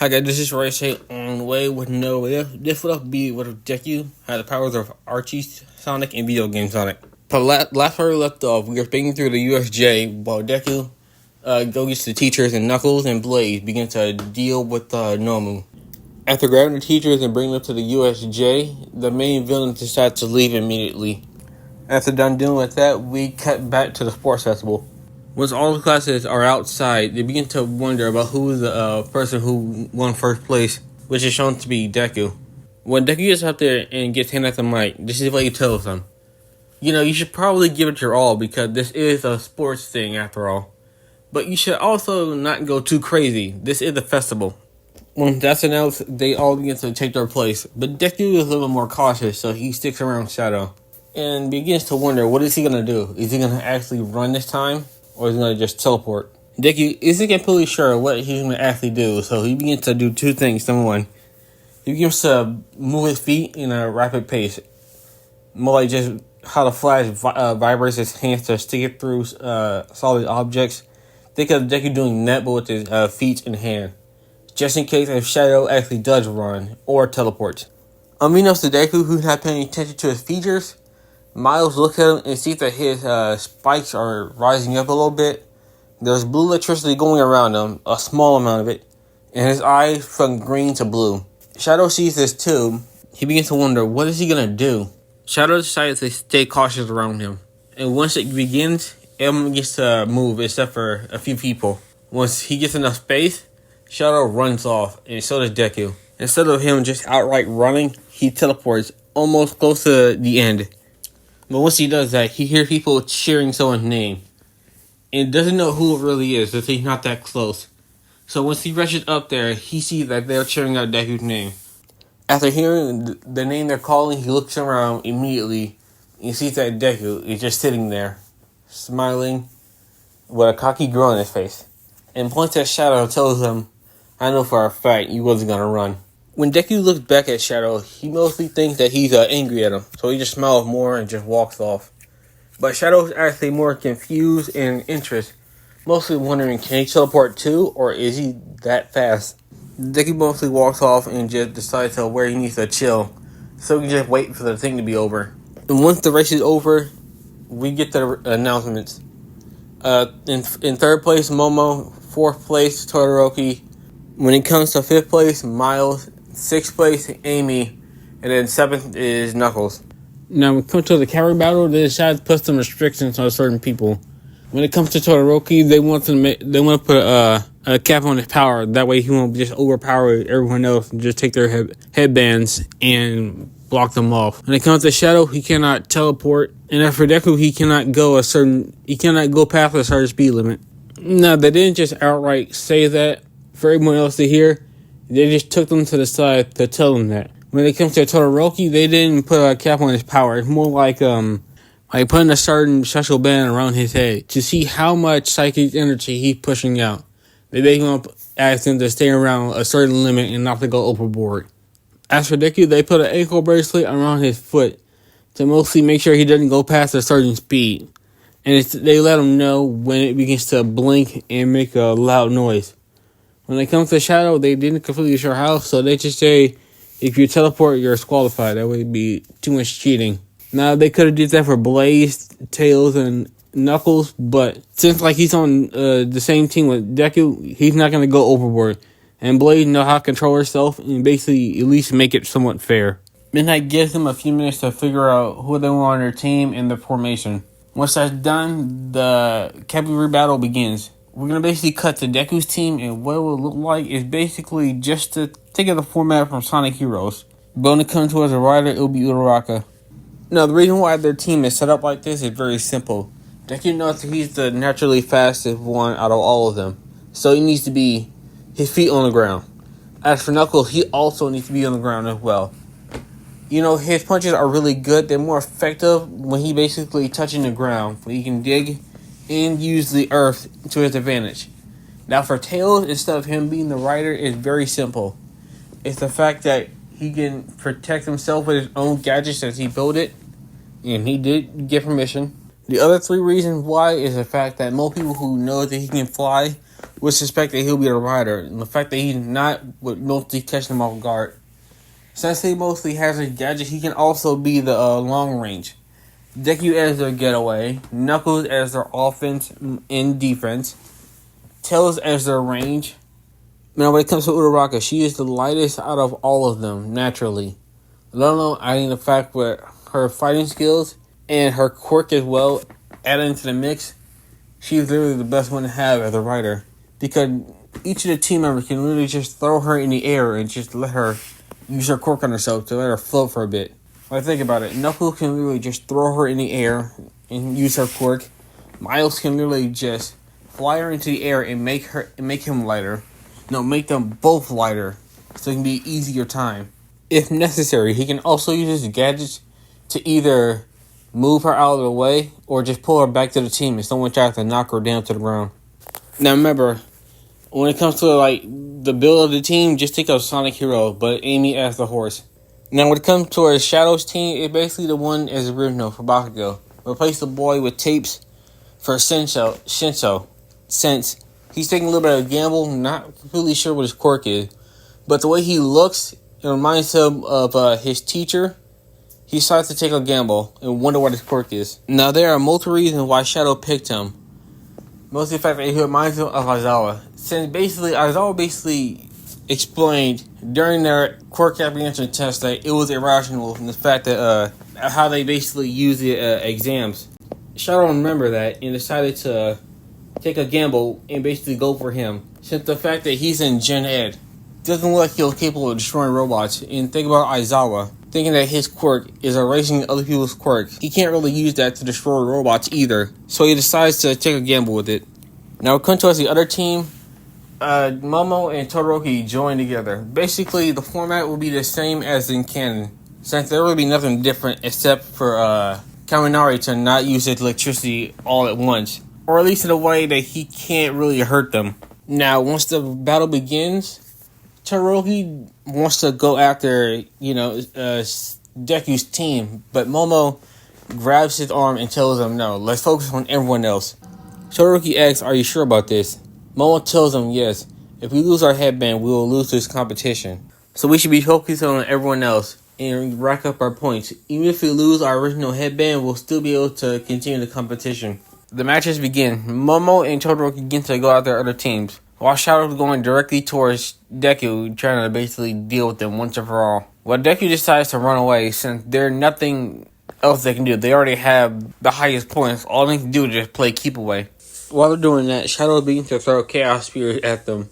Hi guys, this is Ray on the way with no this would be with deku had the powers of Archie, Sonic, and video game Sonic. But last where we left off, we were speaking through the USJ while Deku go gets the teachers and Knuckles and Blaze begin to deal with Nomu. After grabbing the teachers and bringing them to the USJ, the main villain decides to leave immediately. After done dealing with that, we cut back to the sports festival. Once all the classes are outside, they begin to wonder about who is the person who won first place, which is shown to be Deku. When Deku gets up there and gets handed the mic, this is what he tells them. You should probably give it your all because this is a sports thing after all. But you should also not go too crazy. This is a festival. When that's announced, they all begin to take their place. But Deku is a little more cautious, so he sticks around Shadow. And begins to wonder, what is he going to do? Is he going to actually run this time? Or is he going to just teleport? Deku isn't completely sure what he's going to actually do, so he begins to do two things. Number one, he begins to move his feet in a rapid pace. More like just how the Flash vibrates his hands to stick it through solid objects. Think of Deku doing that, but with his feet in hand. Just in case if Shadow actually does run or teleports. Unbeknownst to Deku, who's not paying attention to his features, Miles looks at him and sees that his spikes are rising up a little bit. There's blue electricity going around him, a small amount of it, and his eyes from green to blue. Shadow sees this too. He begins to wonder, what is he going to do? Shadow decides to stay cautious around him. And once it begins, everyone gets to move except for a few people. Once he gets enough space, Shadow runs off, and so does Deku. Instead of him just outright running, he teleports almost close to the end. But once he does that, he hears people cheering someone's name. And doesn't know who it really is, because he's not that close. So once he rushes up there, he sees that they're cheering out Deku's name. After hearing the name they're calling, he looks around immediately and sees that Deku is just sitting there, smiling, with a cocky grin on his face. And points at Shadow and tells him, I know for a fact you wasn't going to run. When Deku looks back at Shadow, he mostly thinks that he's angry at him, so he just smiles more and just walks off. But Shadow's actually more confused and interested, mostly wondering, can he teleport too, or is he that fast? Deku mostly walks off and just decides where he needs to chill, so he can just wait for the thing to be over. And once the race is over, we get the announcements. In third place, Momo. Fourth place, Todoroki. When it comes to fifth place, Miles. Sixth place, Amy, and then seventh is Knuckles. Now, when it comes to the carry battle, they decided to put some restrictions on certain people. When it comes to Todoroki, they want to put a cap on his power. That way, he won't just overpower everyone else and just take their headbands and block them off. When it comes to Shadow, he cannot teleport, and as for Deku, he cannot go past a certain speed limit. Now, they didn't just outright say that for everyone else to hear. They just took them to the side to tell them that. When it comes to Todoroki, they didn't put a cap on his power. It's more like putting a certain special band around his head to see how much psychic energy he's pushing out. They want to ask him to stay around a certain limit and not to go overboard. As for Deku, they put an ankle bracelet around his foot to mostly make sure he doesn't go past a certain speed. And they let him know when it begins to blink and make a loud noise. When it comes to Shadow, they didn't completely sure how, so they just say, if you teleport, you're disqualified. That would be too much cheating. Now, they could have did that for Blaze, Tails, and Knuckles, but since he's on the same team with Deku, he's not going to go overboard. And Blaze knows how to control herself and basically at least make it somewhat fair. Midnight gives them a few minutes to figure out who they want on their team and the formation. Once that's done, the cavalry battle begins. We're going to basically cut to Deku's team, and what it will look like is basically just to take the format from Sonic Heroes. But when it comes to as a rider, it will be Uraraka. Now, the reason why their team is set up like this is very simple. Deku knows that he's the naturally fastest one out of all of them, so he needs to be his feet on the ground. As for Knuckles, he also needs to be on the ground as well. His punches are really good. They're more effective when he basically touching the ground, when he can dig and use the earth to his advantage. Now for Tails, instead of him being the rider, it's very simple. It's the fact that he can protect himself with his own gadgets as he built it, and he did get permission. The other three reasons why is the fact that most people who know that he can fly would suspect that he'll be the rider, and the fact that he's not would mostly catch them off guard. Since he mostly has a gadget, he can also be the long range. Deku as their getaway, Knuckles as their offense and defense, Tails as their range. Now when it comes to Uraraka, she is the lightest out of all of them, naturally. Let alone adding the fact with her fighting skills and her quirk as well, added into the mix, she's literally the best one to have as a rider. Because each of the team members can literally just throw her in the air and just let her use her quirk on herself to let her float for a bit. When I think about it, Knuckles can literally just throw her in the air and use her quirk. Miles can literally just fly her into the air and make him lighter. No, make them both lighter, so it can be easier time. If necessary, he can also use his gadgets to either move her out of the way or just pull her back to the team if someone tries to knock her down to the ground. Now remember, when it comes to like the build of the team, just think of Sonic Hero, but Amy as the horse. Now when it comes to our Shadows team, it's basically the one as original for Bakugo. Replace the boy with tapes for Shinso, since he's taking a little bit of a gamble, not completely sure what his quirk is. But the way he looks, it reminds him of his teacher. He starts to take a gamble and wonder what his quirk is. Now there are multiple reasons why Shadow picked him. Mostly the fact that he reminds him of Aizawa. Since Aizawa explained during their quirk apprehension test that it was irrational in the fact that how they basically use the exams. Shadow remembered that and decided to take a gamble and basically go for him. Since the fact that he's in Gen Ed doesn't look like he's capable of destroying robots. And think about Aizawa, thinking that his quirk is erasing other people's quirk. He can't really use that to destroy robots either. So he decides to take a gamble with it. Now, come to us, the other team, Momo and Todoroki join together. Basically, the format will be the same as in canon, since there will be nothing different except for Kaminari to not use his electricity all at once. Or at least in a way that he can't really hurt them. Now, once the battle begins, Todoroki wants to go after, Deku's team, but Momo grabs his arm and tells him, no, let's focus on everyone else. Todoroki asks, are you sure about this? Momo tells him, yes, if we lose our headband, we will lose this competition. So we should be focusing on everyone else and rack up our points. Even if we lose our original headband, we'll still be able to continue the competition. The matches begin. Momo and Todoroki begin to go out their other teams, while Shadow's going directly towards Deku, trying to basically deal with them once and for all. Well, Deku decides to run away since there's nothing else they can do. They already have the highest points. All they can do is just play keep away. While they're doing that, Shadow begins to throw Chaos Spears at them.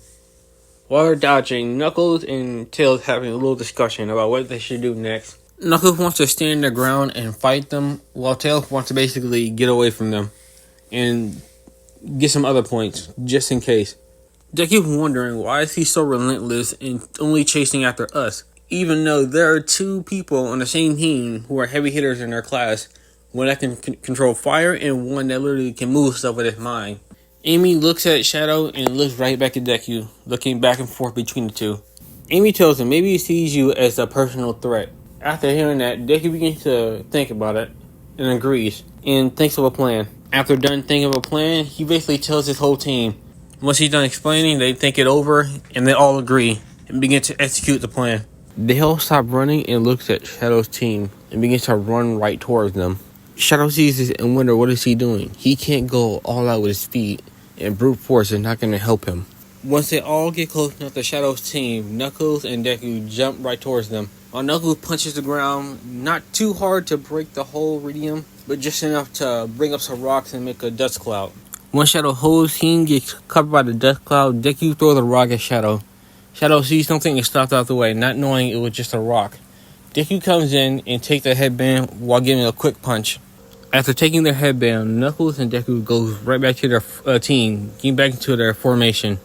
While they're dodging, Knuckles and Tails having a little discussion about what they should do next. Knuckles wants to stand their ground and fight them, while Tails wants to basically get away from them and get some other points, just in case. Deku's wondering, why is he so relentless and only chasing after us? Even though there are two people on the same team who are heavy hitters in their class, one that can control fire and one that literally can move stuff with his mind. Amy looks at Shadow and looks right back at Deku, looking back and forth between the two. Amy tells him maybe he sees you as a personal threat. After hearing that, Deku begins to think about it and agrees and thinks of a plan. After done thinking of a plan, he basically tells his whole team. Once he's done explaining, they think it over and they all agree and begin to execute the plan. They all stop running and looks at Shadow's team and begins to run right towards them. Shadow sees this and wonders what is he doing. He can't go all out with his feet, and brute force is not going to help him. Once they all get close enough to Shadow's team, Knuckles and Deku jump right towards them. While Knuckles punches the ground, not too hard to break the whole radium, but just enough to bring up some rocks and make a dust cloud. Once Shadow's whole team gets covered by the dust cloud, Deku throws a rock at Shadow. Shadow sees something and stops out the way, not knowing it was just a rock. Deku comes in and takes the headband while giving a quick punch. After taking their headband, Knuckles and Deku goes right back to their team, getting back into their formation.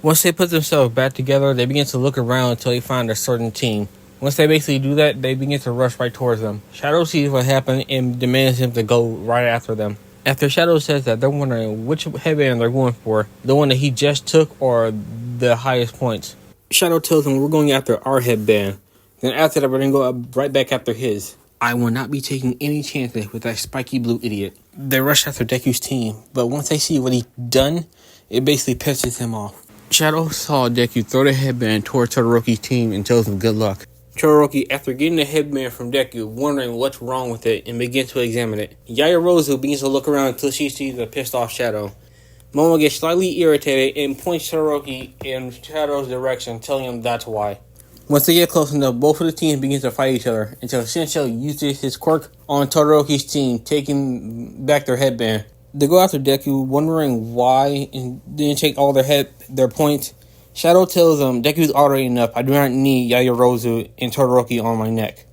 Once they put themselves back together, they begin to look around until they find a certain team. Once they basically do that, they begin to rush right towards them. Shadow sees what happened and demands him to go right after them. After Shadow says that, they're wondering which headband they're going for, the one that he just took or the highest points. Shadow tells them we're going after our headband. Then after that, we're going to go right back after his. I will not be taking any chances with that spiky blue idiot. They rush after Deku's team, but once they see what he's done It basically pisses him off. Shadow saw Deku throw the headband towards Todoroki's team and tells him good luck. Todoroki, after getting the headband from Deku, wondering what's wrong with it, and begins to examine it. Yaoyorozu begins to look around until she sees a pissed off Shadow. Momo gets slightly irritated and points Todoroki in Shadow's direction, telling him that's why. Once they get close enough, both of the teams begin to fight each other until Shincho uses his quirk on Todoroki's team, taking back their headband. They go after Deku, wondering why and didn't take all their points. Shadow tells them, Deku's already enough. I do not need Yaoyorozu and Todoroki on my neck.